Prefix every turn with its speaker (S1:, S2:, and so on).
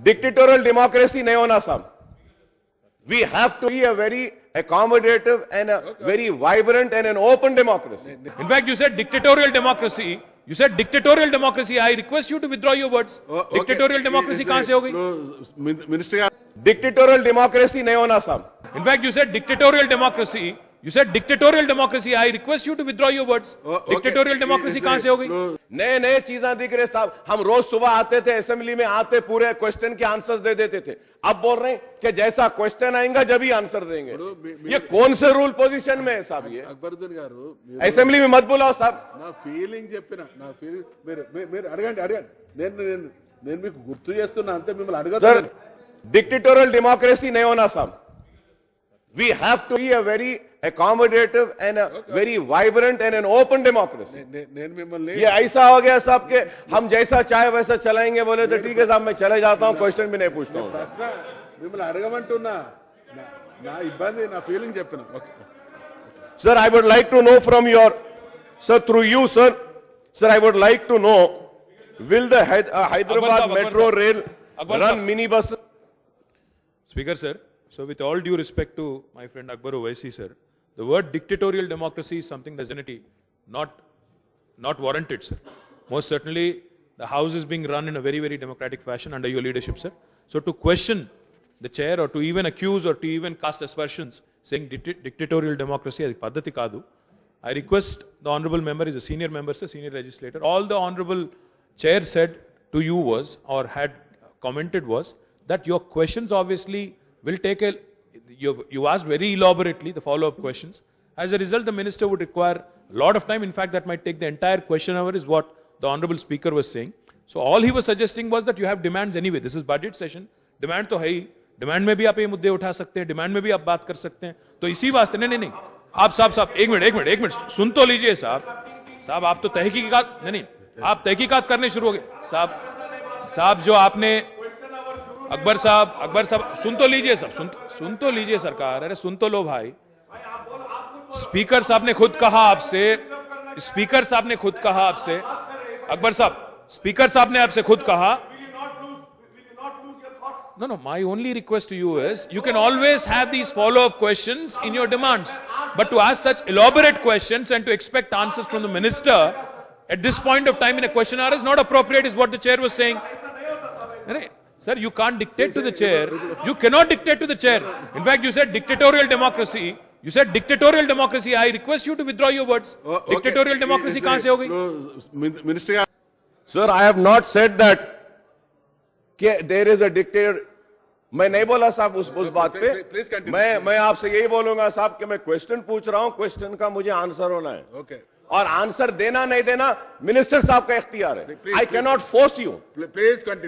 S1: Dictatorial democracy नहीं होना साहब. We have to be a very accommodative and a very vibrant and an open democracy.
S2: In fact, you said dictatorial democracy. You said dictatorial democracy. I request you to withdraw your words. Dictatorial democracy कहाँ से हो गई?
S3: Minister,
S1: dictatorial democracy नहीं होना साहब.
S2: In fact, you said dictatorial democracy. You said dictatorial democracy. I request you to withdraw your words. Dictatorial democracy कहाँ से हो गई?
S1: नए नए चीजें दिख रहे साहब. हम रोज सुबह आते थे असेंबली में, आते पूरे क्वेश्चन के आंसर्स दे देते थे. अब बोल रहे हैं कि जैसा क्वेश्चन आएगा जब ही आंसर देंगे. ये कौन से रूल पोजीशन में है साहब? ये
S3: అక్బరుద్దీన్ గారు
S1: असेंबली में मत बुलाओ साहब.
S3: నా ఫీలింగ్ చెప్పిన నా ఫీలింగ్ మీరు అడగండి నేను నేను నేను మీకు గుర్తు చేస్తున్నా అంతే మిమ్మల్ని
S1: सर
S3: అడగదు
S1: डिक्टेटोरियल डेमोक्रेसी नहीं होना साहब. We have to be a very accommodative and a very vibrant and an open democracy.
S3: నేను మిమ్మల్ని
S1: ये ऐसा हो गया साहब कि हम जैसा चाहे वैसा चलाएंगे. बोले तो ठीक है साहब, मैं चले जाता हूं, क्वेश्चन भी नहीं पूछता हूं.
S3: ప్రశ్న మిమ్మల్ని అడగమంటున్నా నా ఇబ్బంది నా ఫీలింగ్ చెప్పిన okay
S1: Sir, I would like to know from your, sir, through you, sir, I would like to know, will the Hyderabad
S2: Akbar
S1: Metro
S2: sir.
S1: Rail
S2: Akbar
S1: run
S2: sir.
S1: minibus?
S2: Speaker, sir. So with all due respect to my friend Akbar Owaisi, sir, the word dictatorial democracy is something that's not warranted, sir. Most certainly, the House is being run in a very, very democratic fashion under your leadership, sir. So to question the chair or to even accuse or to even cast aspersions saying dictatorial democracy as paddhati kaadu, I request the honorable member, is a senior member, sir, senior legislator. All the honorable chair said to you was, or had commented was, that your questions obviously will take you asked very elaborately the follow-up questions. As a result, the minister would require a lot of time. In fact, that might take the entire question hour, is what the honorable speaker was saying. So all he was suggesting was that you have demands anyway. This is budget session. Demand तो है ही. Demand में भी आप ये मुद्दे उठा सकते हैं, डिमांड में भी आप बात कर सकते हैं. तो इसी वास्ते नहीं आप साहब एक मिनट सुन तो लीजिए साहब आप तो तहकीकात नहीं आप तहकीकात करने शुरू हो गए साहब जो आपने अकबर साहब सुन तो लीजिए सुन तो लीजिए सरकार. अरे सुन तो लो भाई. स्पीकर साहब ने खुद कहा आपसे अकबर साहब, स्पीकर साहब ने आपसे खुद कहा. No, my only request to you is, you can always have these follow-up questions in your demands. But to ask such elaborate questions and to expect answers from the minister at this point of time in a question hour is not appropriate, is what the chair was saying. Sir, you can't dictate to the chair. You cannot dictate to the chair. In fact, you said dictatorial democracy. I request you to withdraw your words. Dictatorial democracy कहाँ से हो गई?
S3: Minister
S1: Sir, I have not said that कि there is a dictator. मैं नहीं बोला साहब उस बात पे.
S3: Please continue.
S1: मैं आपसे यही बोलूंगा साहब कि मैं क्वेश्चन पूछ रहा हूं, क्वेश्चन का मुझे आंसर होना है.
S3: ओके
S1: और आंसर देना नहीं देना मिनिस्टर साहब का इख्तियार है. I cannot force you.
S3: Please continue